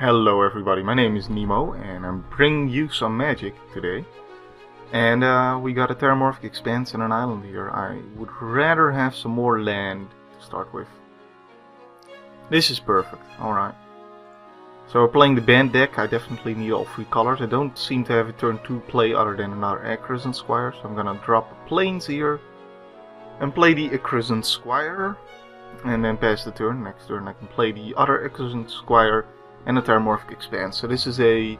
Hello everybody, my name is Nemo and I'm bringing you some magic today. And we got a Terramorphic Expanse and an island here. I would rather have some more land to start with. This is perfect, alright. So we're playing the band deck. I definitely need all three colors. I don't seem to have a turn 2 play other than another Acrosant Squire. So I'm gonna drop the plains here and play the Acrosant Squire. And then pass the turn. Next turn I can play the other Acrosant Squire and a Terramorphic Expanse. So this is the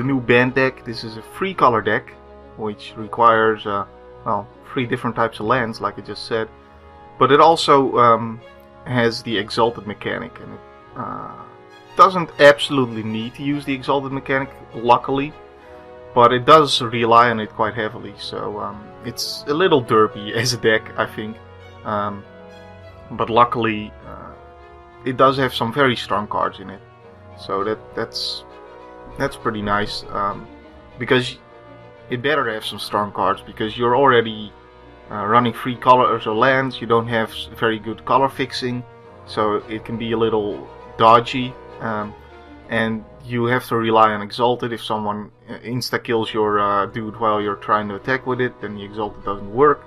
new band deck. This is a 3-color deck, which requires 3 different types of lands, like I just said. But it also has the Exalted mechanic, and it doesn't absolutely need to use the Exalted mechanic, luckily, but it does rely on it quite heavily. So it's a little derpy as a deck, I think. But luckily, it does have some very strong cards in it. So that's pretty nice, because it better have some strong cards, because you're already running 3 colors or lands. You don't have very good color fixing, so it can be a little dodgy, and you have to rely on Exalted. If someone insta kills your dude while you're trying to attack with it, then the Exalted doesn't work.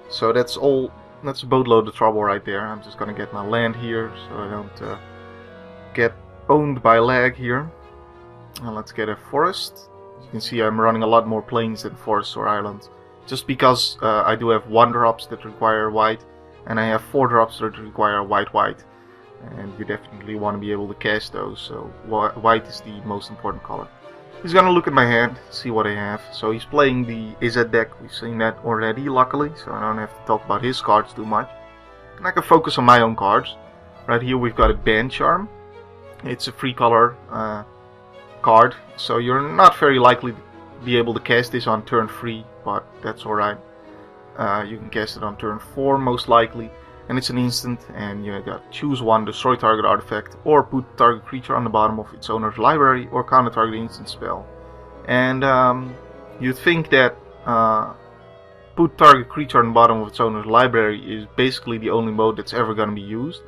So that's a boatload of trouble right there. I'm just gonna get my land here so I don't get owned by lag here. Let's get a forest. As you can see, I'm running a lot more plains than forests or islands, just because I do have 1-drops that require white, and I have 4-drops that require white, and you definitely want to be able to cast those, so white is the most important color. He's gonna look at my hand, see what I have. So he's playing the Izet deck. We've seen that already, luckily, so I don't have to talk about his cards too much. And I can focus on my own cards. Right here we've got a Band Charm. It's a 3-color card, so you're not very likely to be able to cast this on turn 3, but that's alright. You can cast it on turn 4 most likely, and it's an instant, and you got choose one, destroy target artifact, or put target creature on the bottom of its owner's library, or counter target instant spell. And you'd think that put target creature on the bottom of its owner's library is basically the only mode that's ever going to be used.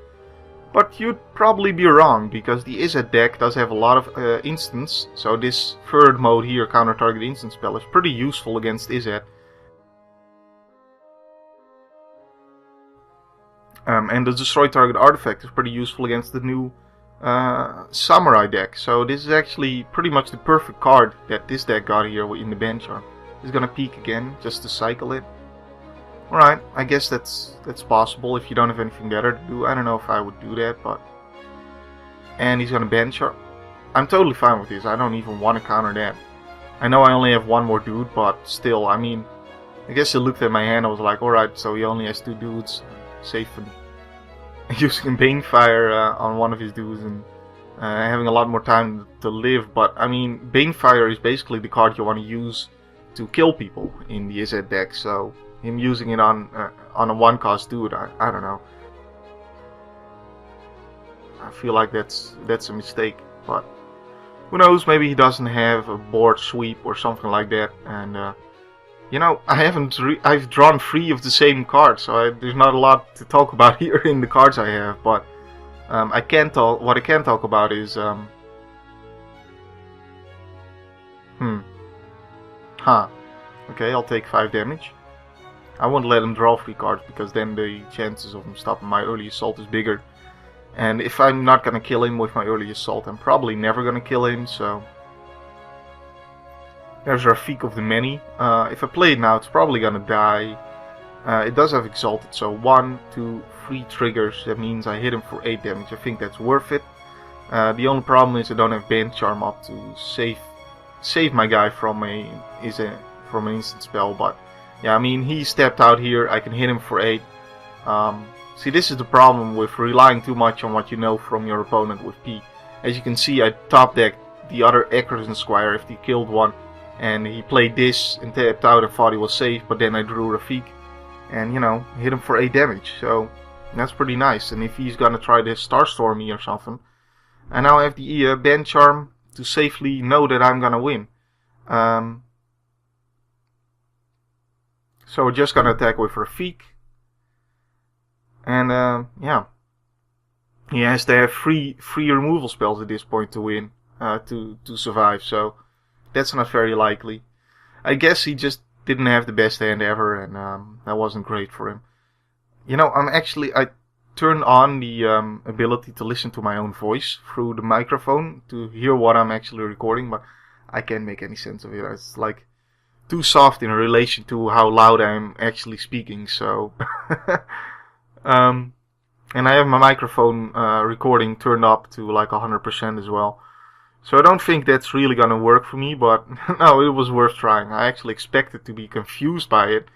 But you'd probably be wrong, because the Izet deck does have a lot of instants, so this third mode here, counter target instant spell, is pretty useful against Izet. And the destroy target artifact is pretty useful against the new Samurai deck. So this is actually pretty much the perfect card that this deck got here in the Band Charm. He's gonna peek again just to cycle it. Alright, I guess that's possible if you don't have anything better to do. I don't know if I would do that, but... And he's gonna Band Charm. I'm totally fine with this. I don't even want to counter that. I know I only have 1 more dude, but still, I mean... I guess he looked at my hand and was like, alright, so he only has 2 dudes. Safe and using Banefire on one of his dudes and having a lot more time to live. But I mean, Banefire is basically the card you want to use to kill people in the Izet deck, so him using it on a 1-cost dude, I don't know. I feel like that's a mistake, but who knows, maybe he doesn't have a board sweep or something like that, and you know, I've drawn 3 of the same card, so there's not a lot to talk about here in the cards I have. But what I can talk about is okay, I'll take 5 damage. I won't let him draw 3 cards, because then the chances of him stopping my early assault is bigger. And if I'm not gonna kill him with my early assault, I'm probably never gonna kill him. So there's Rafik of the Many. If I play it now, it's probably gonna die. It does have Exalted, so 1, 2, 3 triggers. That means I hit him for 8 damage. I think that's worth it. The only problem is I don't have Band Charm up to save my guy from an instant spell. But yeah, I mean, he stepped out here. I can hit him for 8. See, this is the problem with relying too much on what you know from your opponent with P. As you can see, I top decked the other Acrosant Squire if he killed one. And he played this and tapped out and thought he was safe, but then I drew Rafik and, you know, hit him for 8 damage. So that's pretty nice. And if he's gonna try to Starstorm me or something, I now have the Band Charm to safely know that I'm gonna win. So we're just gonna attack with Rafik. And yeah, he has to have three removal spells at this point to win, to survive. So that's not very likely. I guess he just didn't have the best hand ever, and that wasn't great for him. You know, I turned on the ability to listen to my own voice through the microphone to hear what I'm actually recording, but I can't make any sense of it. It's like too soft in relation to how loud I'm actually speaking. So, and I have my microphone recording turned up to like 100% as well. So I don't think that's really gonna work for me, but no, it was worth trying. I actually expected to be confused by it,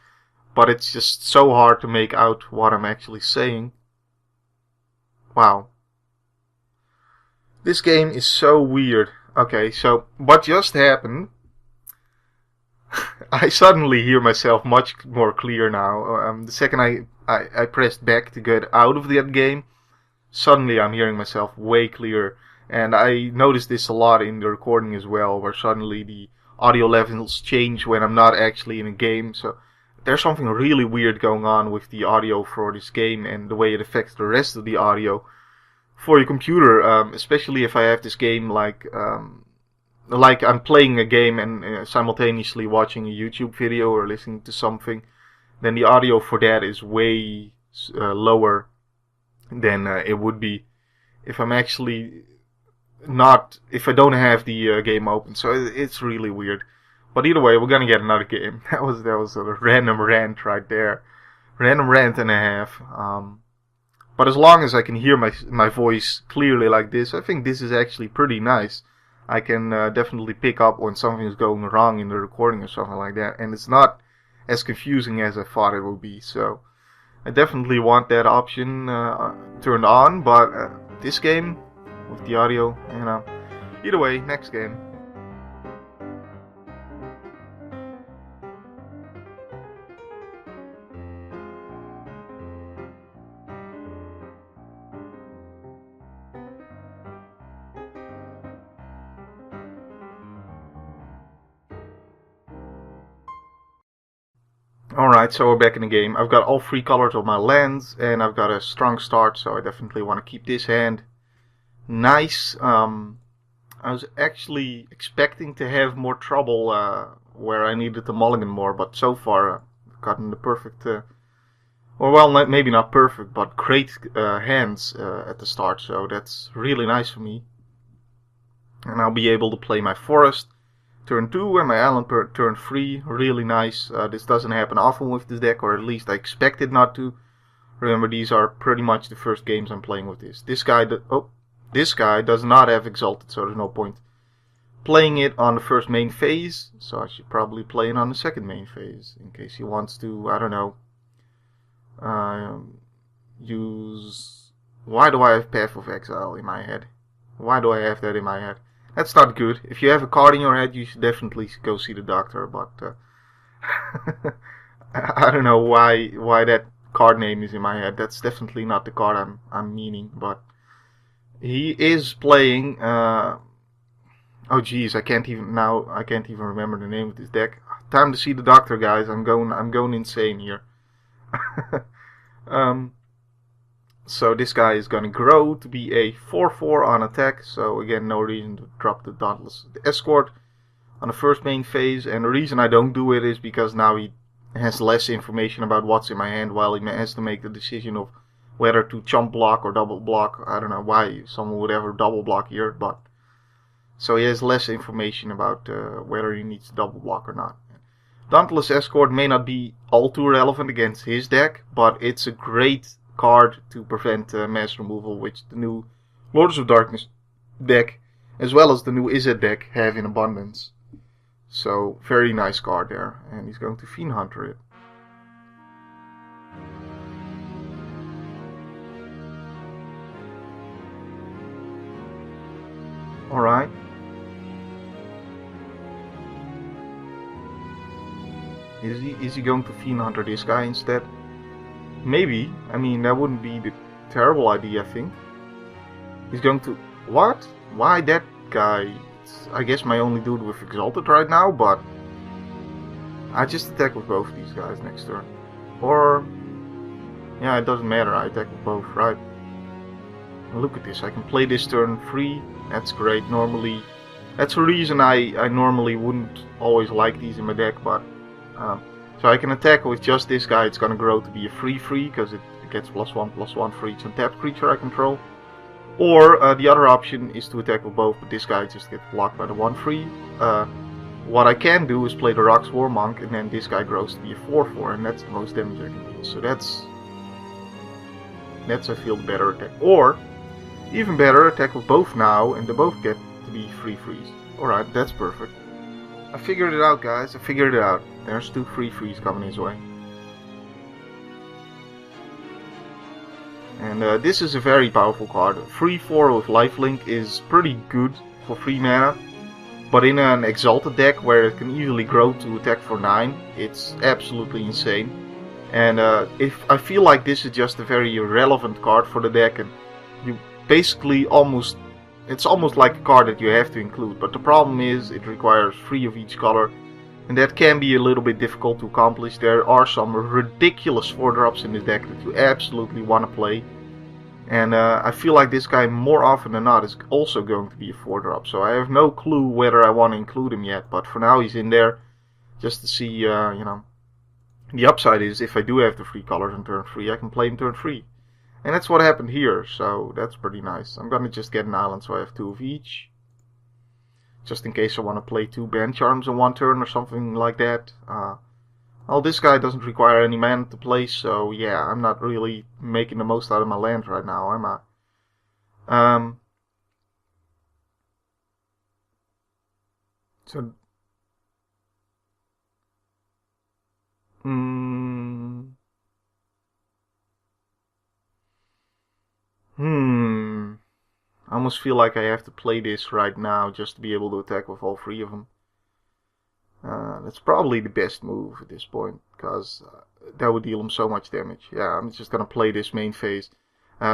but it's just so hard to make out what I'm actually saying. Wow. This game is so weird. Okay, so what just happened? I suddenly hear myself much more clear now. The second I pressed back to get out of that game, suddenly I'm hearing myself way clearer. And I noticed this a lot in the recording as well, where suddenly the audio levels change when I'm not actually in a game. So there's something really weird going on with the audio for this game and the way it affects the rest of the audio for your computer, especially if I have this game like I'm playing a game and simultaneously watching a YouTube video or listening to something. Then the audio for that is way lower than it would be if I'm actually if I don't have the game open. So it's really weird. But either way, we're gonna get another game. That was a random rant right there, random rant and a half. But as long as I can hear my voice clearly like this, I think this is actually pretty nice. I can definitely pick up when something is going wrong in the recording or something like that, and it's not as confusing as I thought it would be. So I definitely want that option turned on. But this game with the audio, you know. Either way, next game. Alright, so we're back in the game. I've got all three colors of my lands, and I've got a strong start, so I definitely want to keep this hand nice. I was actually expecting to have more trouble where I needed to mulligan more, but so far I've gotten the perfect, maybe not perfect, but great hands at the start, so that's really nice for me. And I'll be able to play my forest turn 2 and my island turn 3, really nice. This doesn't happen often with this deck, or at least I expect it not to. Remember, these are pretty much the first games I'm playing with this. This guy does not have Exalted, so there's no point playing it on the first main phase. So I should probably play it on the second main phase, in case he wants to, I don't know, use... Why do I have Path of Exile in my head? Why do I have that in my head? That's not good. If you have a card in your head, you should definitely go see the doctor, but I don't know why that card name is in my head. That's definitely not the card I'm meaning, but he is playing oh geez, I can't even remember the name of this deck. Time to see the doctor, guys. I'm going insane here. So this guy is going to grow to be a 4/4 on attack. So again, no reason to drop the Dauntless Escort on the first main phase. And the reason I don't do it is because now he has less information about what's in my hand, while he has to make the decision of whether to chump block or double block. I don't know why someone would ever double block here, but so he has less information about whether he needs to double block or not. Dauntless Escort may not be all too relevant against his deck, but it's a great card to prevent mass removal, which the new Lords of Darkness deck, as well as the new Izzet deck, have in abundance. So, very nice card there. And he's going to Fiend Hunter it. Alright. Is he going to Fiend Hunter this guy instead? Maybe. I mean, that wouldn't be the terrible idea, I think. He's going to... What? Why that guy? It's, I guess, my only dude with Exalted right now, but... I just attack with both of these guys next turn. Or... Yeah, it doesn't matter. I attack with both, right? Look at this, I can play this turn free. That's great. Normally, that's a reason I normally wouldn't always like these in my deck, but so I can attack with just this guy. It's gonna grow to be a free because it gets +1/+1 for each untapped creature I control. Or the other option is to attack with both, but this guy just gets blocked by the 1/3. What I can do is play the Rox Warmonk, and then this guy grows to be a 4/4, and that's the most damage I can deal. So that's I feel the better attack. Or even better, attack with both now, and they both get to be 3/3s. Alright, that's perfect. I figured it out, guys. I figured it out. There's 2 3/3s coming his way. And this is a very powerful card. 3/4 with lifelink is pretty good for 3 mana. But in an Exalted deck where it can easily grow to attack for 9, it's absolutely insane. And if I feel like this is just a very irrelevant card for the deck, and you basically it's almost like a card that you have to include. But the problem is it requires 3 of each color, and that can be a little bit difficult to accomplish. There are some ridiculous 4-drops in this deck that you absolutely want to play. And I feel like this guy more often than not is also going to be a 4-drop. So I have no clue whether I want to include him yet. But for now he's in there just to see, you know. The upside is if I do have the 3 colors on turn 3, I can play him turn 3. And that's what happened here, so that's pretty nice. I'm gonna just get an island so I have 2 of each. Just in case I want to play 2 Band Charms in one turn or something like that. Well, this guy doesn't require any mana to play, so yeah, I'm not really making the most out of my land right now, am I? So... I almost feel like I have to play this right now just to be able to attack with all 3 of them. That's probably the best move at this point, because that would deal him so much damage. Yeah, I'm just gonna play this main phase.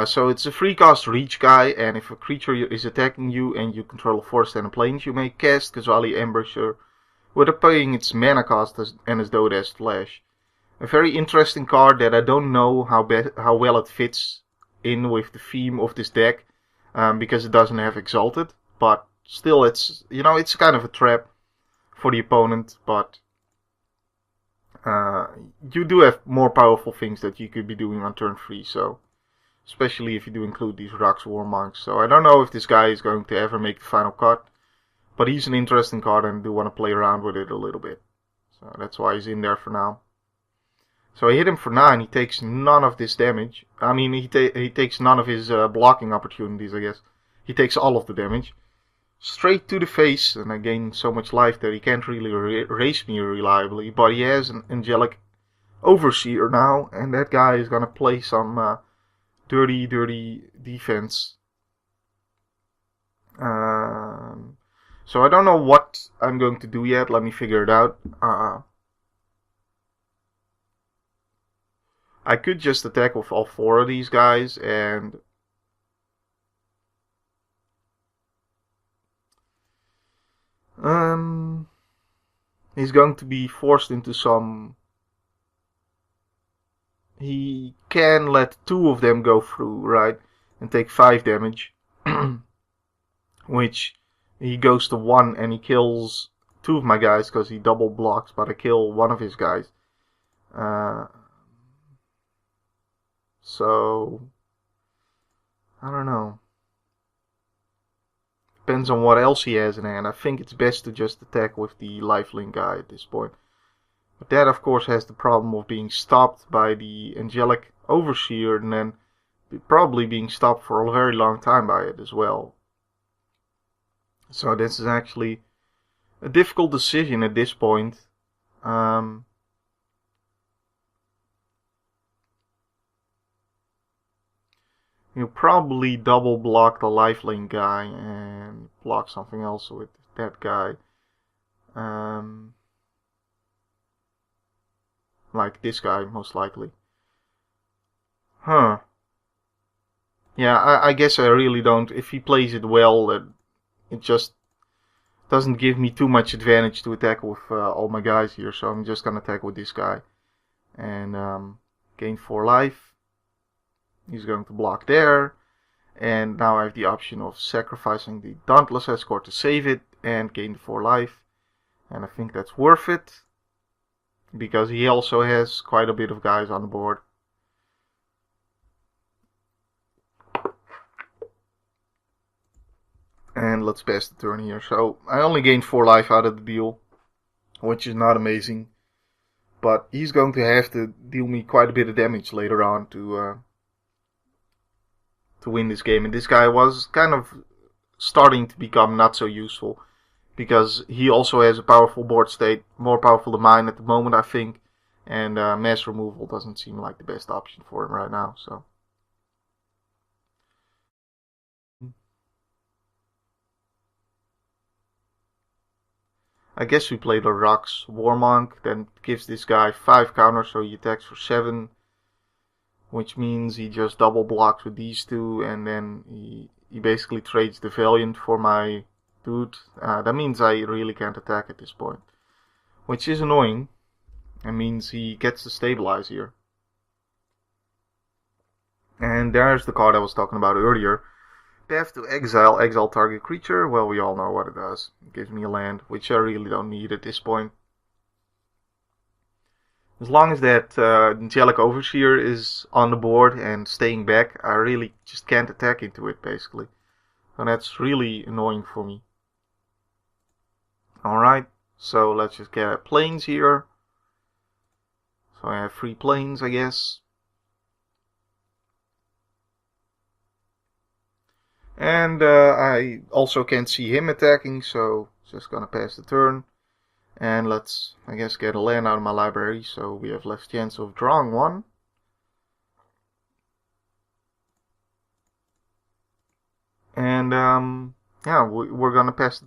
So it's a 3-cost reach guy, and if a creature is attacking you and you control a forest and a plains, you may cast Ghazali Ambusher without paying its mana cost and as though it has flash. A very interesting card that I don't know how well it fits in with the theme of this deck, because it doesn't have Exalted, but still it's, you know, it's kind of a trap for the opponent, but you do have more powerful things that you could be doing on turn 3, so especially if you do include these Rox Warmonks. So I don't know if this guy is going to ever make the final cut, but he's an interesting card and I do want to play around with it a little bit. So that's why he's in there for now. So I hit him for 9, he takes none of this damage. I mean, he takes none of his blocking opportunities, I guess. He takes all of the damage. Straight to the face, and I gain so much life that he can't really race me reliably. But he has an Angelic Overseer now, and that guy is gonna play some dirty defense. So I don't know what I'm going to do yet, let me figure it out. I could just attack with all 4 of these guys, and he's going to be forced into some... He can let 2 of them go through, right? And take 5 damage. Which he goes to 1 and he kills 2 of my guys because he double blocks, but I kill 1 of his guys. So I don't know. Depends on what else he has in hand. I think it's best to just attack with the lifelink guy at this point. But that of course has the problem of being stopped by the Angelic Overseer and then probably being stopped for a very long time by it as well. So this is actually a difficult decision at this point. You'll probably double block the lifelink guy and block something else with that guy. Like this guy, most likely. Huh. Yeah, I guess I really don't. If he plays it well, it just doesn't give me too much advantage to attack with all my guys here. So I'm just gonna attack with this guy. And gain 4 life. He's going to block there. And now I have the option of sacrificing the Dauntless Escort to save it and gain the 4 life. And I think that's worth it, because he also has quite a bit of guys on the board. And let's pass the turn here. So I only gained 4 life out of the deal, which is not amazing. But he's going to have to deal me quite a bit of damage later on to win this game. And this guy was kind of starting to become not so useful, because he also has a powerful board state, more powerful than mine at the moment, I think. And mass removal doesn't seem like the best option for him right now. So I guess we play the Rocks Warmonk, then gives this guy 5 counters, so he attacks for 7, which means he just double blocks with these 2, and then he basically trades the Valiant for my dude. That means I really can't attack at this point, which is annoying. It means he gets to stabilize here. And there's the card I was talking about earlier. Path to exile target creature. Well, we all know what it does. It gives me a land, which I really don't need at this point. As long as that Angelic Overseer is on the board and staying back, I really just can't attack into it, basically. So that's really annoying for me. Alright, so let's just get planes here. So I have 3 planes, I guess. And I also can't see him attacking, so just gonna pass the turn. And let's, I guess, get a land out of my library, so we have less chance of drawing one. And yeah, we're gonna pass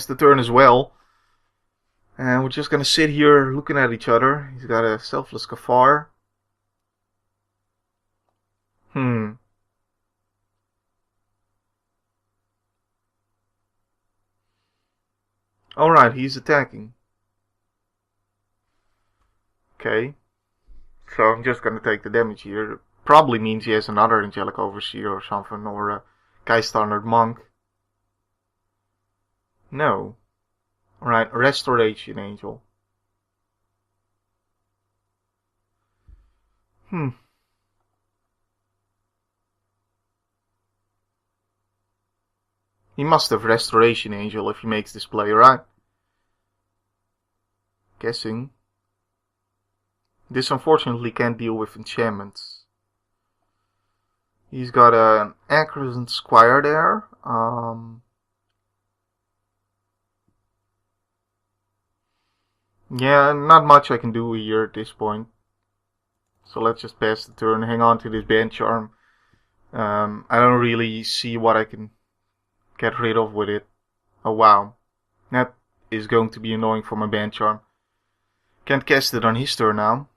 the turn as well. And we're just gonna sit here looking at each other. He's got a Selfless Kafar. Alright, he's attacking. Okay. So I'm just gonna take the damage here. Probably means he has another Angelic Overseer or something, or a Kai Standard Monk. No. Alright, Restoration Angel. He must have Restoration Angel if he makes this play, right? Guessing. This unfortunately can't deal with enchantments. He's got an Acrosant Squire there. Yeah, not much I can do here at this point. So let's just pass the turn, hang on to this Band Charm. I don't really see what I can get rid of with it. Oh wow. That is going to be annoying for my Band Charm. Can't cast it on his turn now.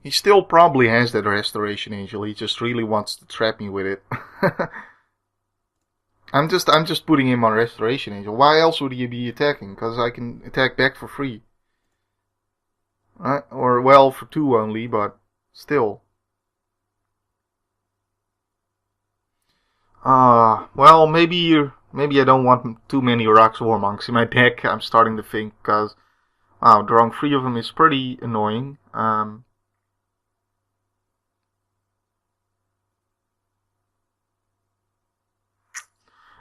He still probably has that Restoration Angel. He just really wants to trap me with it. I'm just putting him on Restoration Angel. Why else would he be attacking? Because I can attack back for free. Right? Or, well, for 2 only, but still. Well, maybe I don't want too many Rocks Warmonks in my deck. I'm starting to think, because, wow, drawing 3 of them is pretty annoying.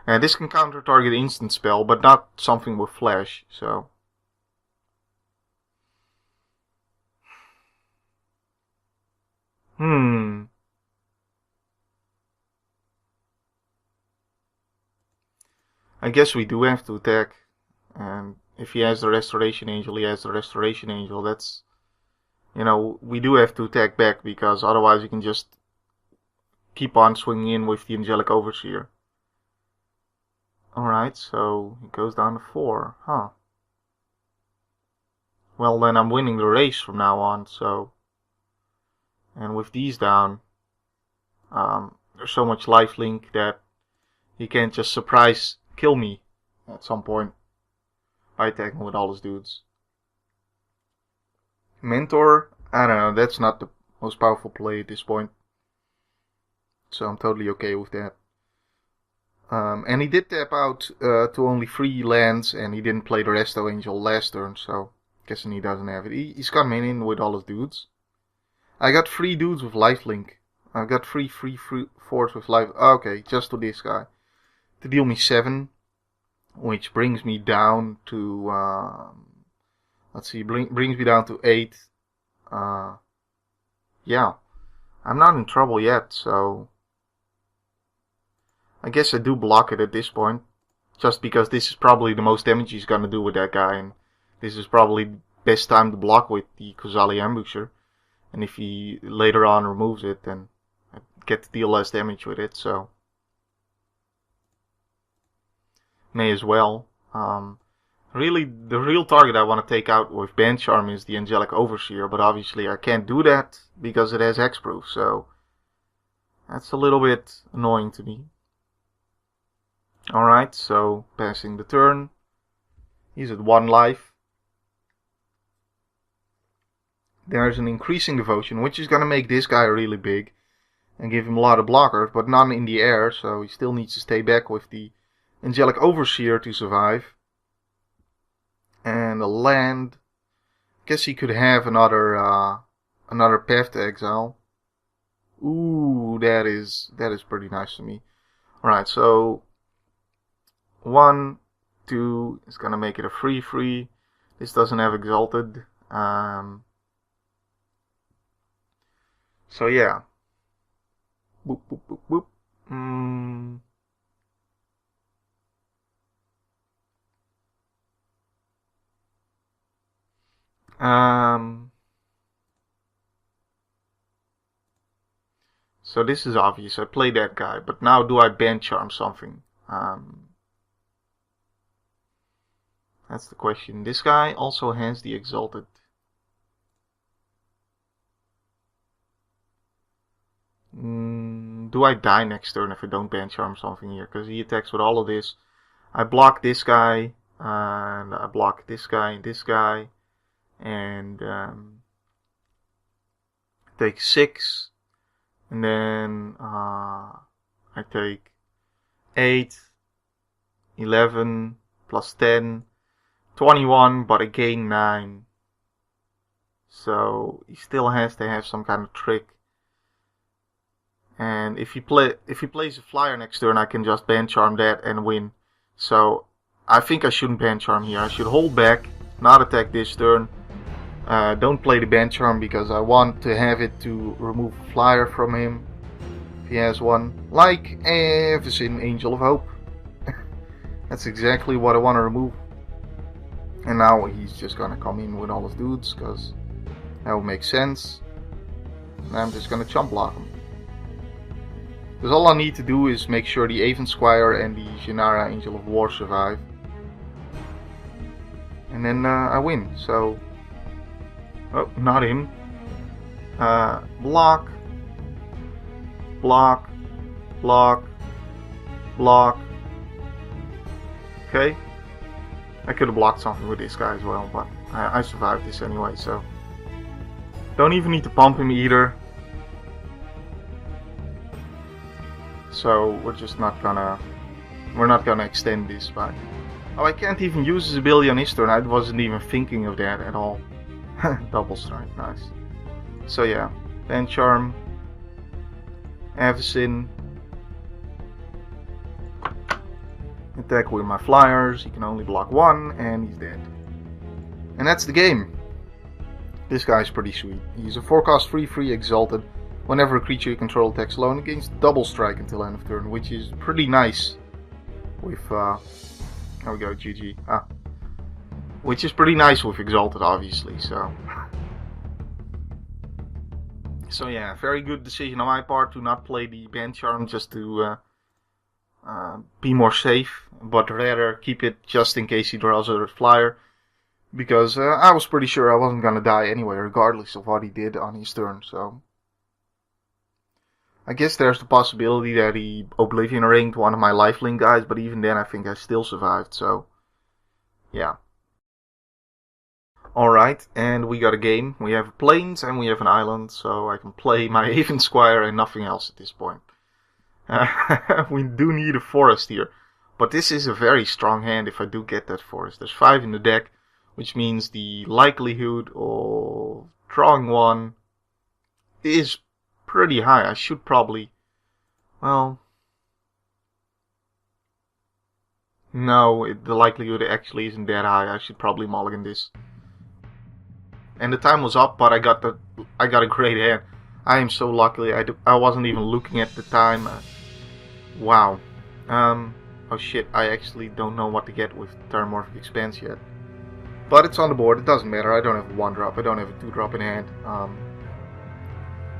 And this can counter target instant spell, but not something with flash, so. I guess we do have to attack. And if he has the Restoration Angel, he has the Restoration Angel. That's, we do have to attack back, because otherwise you can just keep on swinging in with the Angelic Overseer. Alright, so it goes down to 4, huh? Well, then I'm winning the race from now on, so. And with these down, there's so much lifelink that he can't just surprise kill me at some point by attacking with all his dudes. Mentor, I don't know, that's not the most powerful play at this point. So I'm totally okay with that. And he did tap out to only 3 lands, and he didn't play the Resto Angel last turn, so guessing he doesn't have it. He's coming in with all his dudes. I got 3 dudes with lifelink. I got 3 4s with life. Okay, just to this guy. To deal me 7, which brings me down to, let's see, brings me down to 8. Yeah, I'm not in trouble yet, so I guess I do block it at this point, just because this is probably the most damage he's gonna do with that guy, and this is probably the best time to block with the Kozali Ambusher. And if he later on removes it, then I get to deal less damage with it, so may as well. Really, the real target I want to take out with Band Charm is the Angelic Overseer, but obviously I can't do that because it has hexproof, so that's a little bit annoying to me. Alright, so passing the turn. He's at 1 life. There's an increasing devotion, which is going to make this guy really big and give him a lot of blockers, but none in the air, so he still needs to stay back with the Angelic Overseer to survive. And a land. Guess he could have another Path to Exile. Ooh, that is pretty nice to me. Alright, so 1, 2 is gonna make it a 3/3. This doesn't have Exalted. So yeah. Boop, boop, boop, boop. So this is obvious. I play that guy, but now do I Band Charm something? That's the question. This guy also has the Exalted. Do I die next turn if I don't Band Charm something here? Because he attacks with all of this. I block this guy, and I block this guy and this guy, and take 6, and then I take 8, 11, plus 10, 21, but I gain 9. So he still has to have some kind of trick. And if he plays a flyer next turn, I can just Band Charm that and win. So I think I shouldn't Band Charm here. I should hold back, not attack this turn. Don't play the Band Charm because I want to have it to remove a flyer from him. If he has one. Like Everson, Angel of Hope. That's exactly what I want to remove. And now he's just gonna come in with all his dudes, because that would make sense. And I'm just gonna chump block him. Because all I need to do is make sure the Aven Squire and the Jinara Angel of War survive. And then I win, so... Oh, not him. Block. Block. Block. Block. Okay. I could have blocked something with this guy as well, but I survived this anyway, so... Don't even need to pump him either. So we're just not gonna... We're not gonna extend this by... Oh, I can't even use his ability on his turn. I wasn't even thinking of that at all. Double strike, nice. So yeah, Band Charm, Avacyn, attack with my flyers. He can only block 1, and he's dead. And that's the game. This guy's pretty sweet. He's a 4-cost 3/3 Exalted. Whenever a creature you control attacks alone, against double strike until end of turn, which is pretty nice. With there we go, GG. Which is pretty nice with Exalted, obviously, so... So yeah, very good decision on my part to not play the Band Charm, just to be more safe, but rather keep it just in case he draws a flyer. Because I was pretty sure I wasn't gonna die anyway, regardless of what he did on his turn, so... I guess there's the possibility that he Oblivion Ringed one of my lifelink guys, but even then I think I still survived, so... Yeah. Alright, and we got a game. We have plains and we have an island, so I can play my Haven Squire and nothing else at this point. We do need a forest here, but this is a very strong hand if I do get that forest. There's 5 in the deck, which means the likelihood of drawing one is pretty high. I should probably, well, no, the likelihood actually isn't that high. I should probably mulligan this. And the time was up, but I got a great hand. I am so lucky. I wasn't even looking at the time. Wow. Oh shit, I actually don't know what to get with Terramorphic Expanse yet. But it's on the board, it doesn't matter. I don't have a 1-drop, I don't have a 2-drop in hand.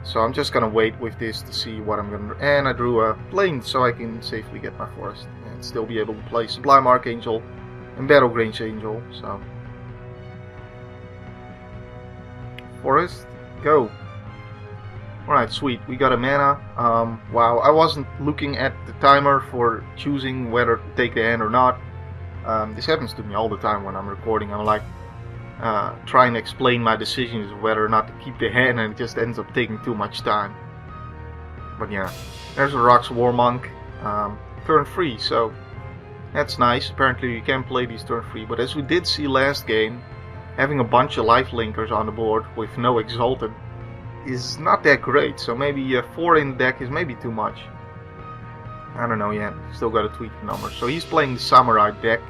So I'm just gonna wait with this to see what I'm gonna do. And I drew a plane so I can safely get my forest. And still be able to play Sublime Archangel and Battlegrange Angel, so. Forest, go. Alright, sweet, we got a mana. Wow, I wasn't looking at the timer for choosing whether to take the hand or not. This happens to me all the time when I'm recording. I'm like trying to explain my decisions whether or not to keep the hand, and it just ends up taking too much time. But yeah, there's a Rock's War Monk, turn free, so that's nice. Apparently you can play these turn free, but as we did see last game, having a bunch of life linkers on the board with no Exalted is not that great, so maybe 4 in the deck is maybe too much. I don't know yet, still gotta tweak the numbers. So he's playing the Samurai deck,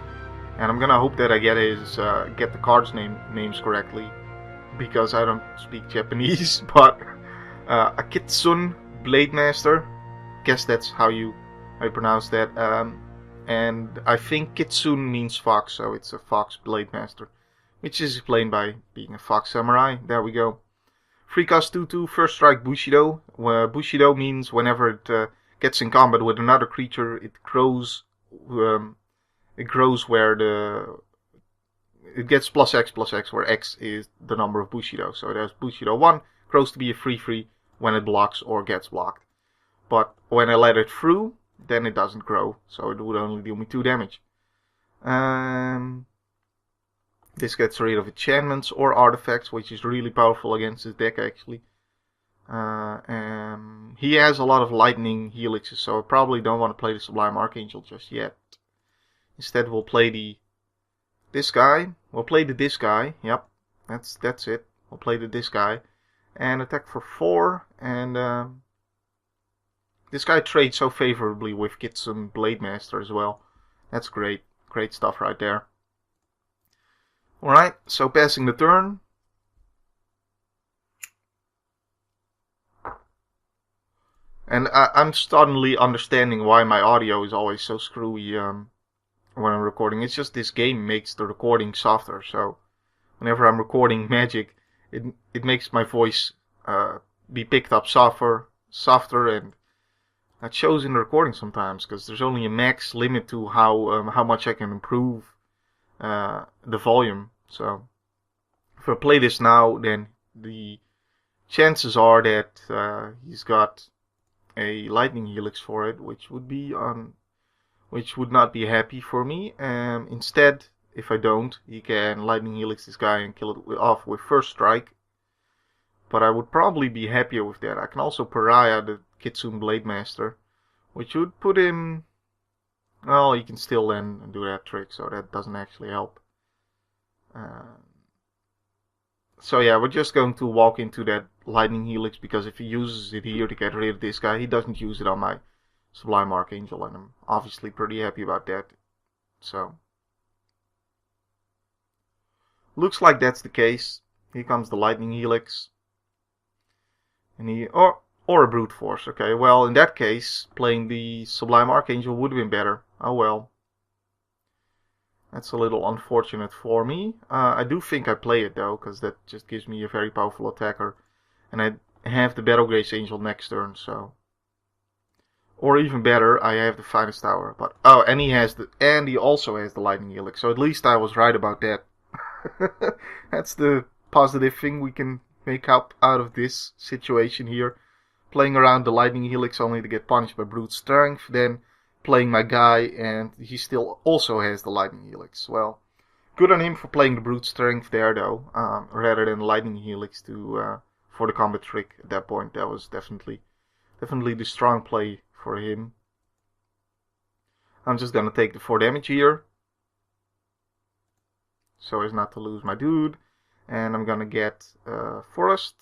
and I'm gonna hope that I get the cards names correctly, because I don't speak Japanese. But Akitsun Blademaster, guess that's how you pronounce that. And I think Kitsune means fox, so it's a fox Blademaster, which is explained by being a fox samurai. There we go. Free cost 2/2, first strike Bushido. Bushido means whenever it gets in combat with another creature, it grows. It grows where it gets +X, where X is the number of Bushido. So there's Bushido 1, grows to be a 3/3 when it blocks or gets blocked. But when I let it through, then it doesn't grow, so it would only deal me 2 damage. This gets rid of enchantments or artifacts, which is really powerful against his deck actually. He has a lot of lightning helixes, so I probably don't want to play the Sublime Archangel just yet. Instead we'll play this guy. We'll play this guy. Yep, that's it. We'll play this guy and attack for 4. And this guy trades so favorably with Kitsune Blademaster as well. That's great stuff right there. Alright, so passing the turn. And I'm suddenly understanding why my audio is always so screwy when I'm recording. It's just this game makes the recording softer. So whenever I'm recording Magic, it makes my voice be picked up softer, and that shows in the recording sometimes, because there's only a max limit to how much I can improve the volume. So if I play this now, then the chances are that he's got a lightning helix for it, which would not be happy for me. Instead, if I don't, he can lightning helix this guy and kill it off with first strike. But I would probably be happier with that. I can also pariah the Kitsune Blademaster, which would put him. Well, he can still then do that trick, so that doesn't actually help. So yeah, we're just going to walk into that lightning helix, because if he uses it here to get rid of this guy, he doesn't use it on my Sublime Archangel, and I'm obviously pretty happy about that. So looks like that's the case. Here comes the lightning helix, and or a brute force. Okay, well in that case, playing the Sublime Archangel would have been better. Oh well. That's a little unfortunate for me. I do think I play it though, because that just gives me a very powerful attacker. And I have the Battlegrace Angel next turn, so. Or even better, I have the Finest Tower. But and he also has the Lightning Helix, so at least I was right about that. That's the positive thing we can make up out of this situation here. Playing around the Lightning Helix only to get punished by Brute Strength, then playing my guy, and he still also has the Lightning Helix. Well, Good on him for playing the brute strength there, though, rather than lightning helix to for the combat trick. At that point, that was definitely the strong play for him. I'm just gonna take the 4 damage here, so as not to lose my dude, and I'm gonna get forest.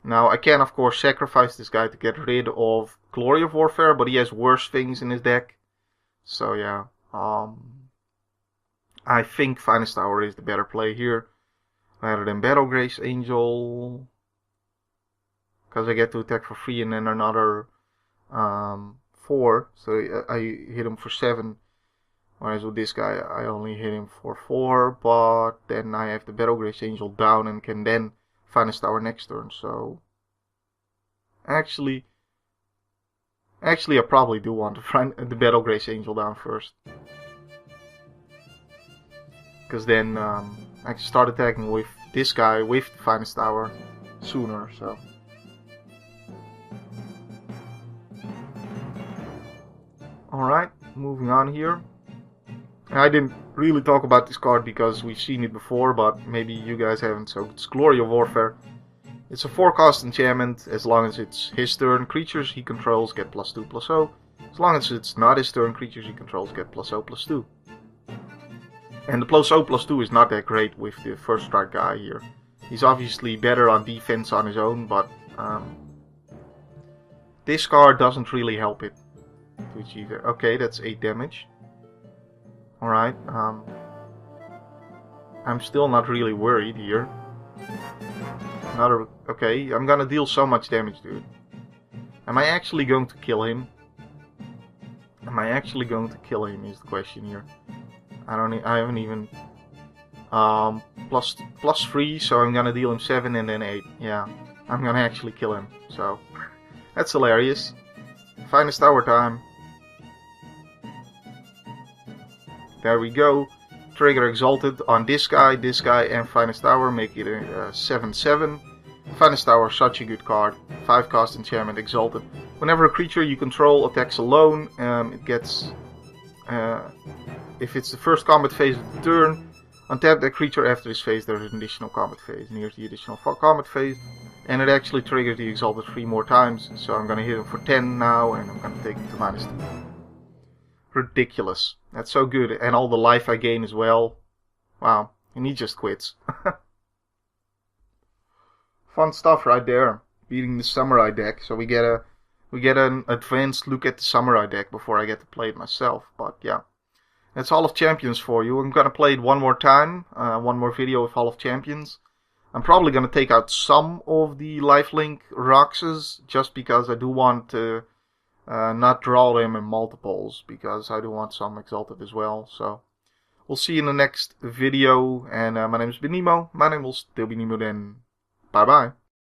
Now I can of course sacrifice this guy to get rid of Glory of Warfare, but he has worse things in his deck. So yeah, I think Finest Hour is the better play here, rather than Battle Grace Angel, because I get to attack for 3 and then another 4, so I hit him for 7. Whereas with this guy, I only hit him for 4, but then I have the Battle Grace Angel down and can then Finest Hour next turn. So actually, I probably do want to find the Battle Grace Angel down first, because then I can start attacking with this guy with the Finest Hour sooner. So. Alright, moving on here. I didn't really talk about this card because we've seen it before, but maybe you guys haven't, so it's Glory of Warfare. It's a 4-cost enchantment. As long as it's his turn, creatures he controls get +2/+0. As long as it's not his turn, creatures he controls get +0/+2. And the +0/+2 is not that great with the first strike guy here. He's obviously better on defense on his own, but this card doesn't really help it to achieve it. Okay, that's 8 damage. Alright, I'm still not really worried here. Okay, I'm gonna deal so much damage, dude. Am I actually going to kill him? Is the question here. I haven't even +3, so I'm gonna deal him 7 and then 8. Yeah, I'm gonna actually kill him. So that's hilarious. Finest Hour time. There we go. Trigger Exalted on this guy, and Finest Hour, make it a 7/7. Finest Hour, such a good card. 5-cost enchantment, Exalted. Whenever a creature you control attacks alone, it gets... if it's the first combat phase of the turn, untap that creature after this phase. There's an additional combat phase. And here's the additional combat phase. And it actually triggers the Exalted 3 more times. So I'm gonna hit him for 10 now, and I'm gonna take him to -2. Ridiculous. That's so good. And all the life I gain as well. Wow. And he just quits. Fun stuff right there. Beating the Samurai deck. So we get an advanced look at the Samurai deck before I get to play it myself. But yeah. That's Hall of Champions for you. I'm gonna play it one more time. One more video with Hall of Champions. I'm probably gonna take out some of the lifelink Roxas, just because I do want to not draw them in multiples, because I do want some Exalted as well. So we'll see you in the next video, and my name has been Nemo. My name will still be Nemo then. Bye bye.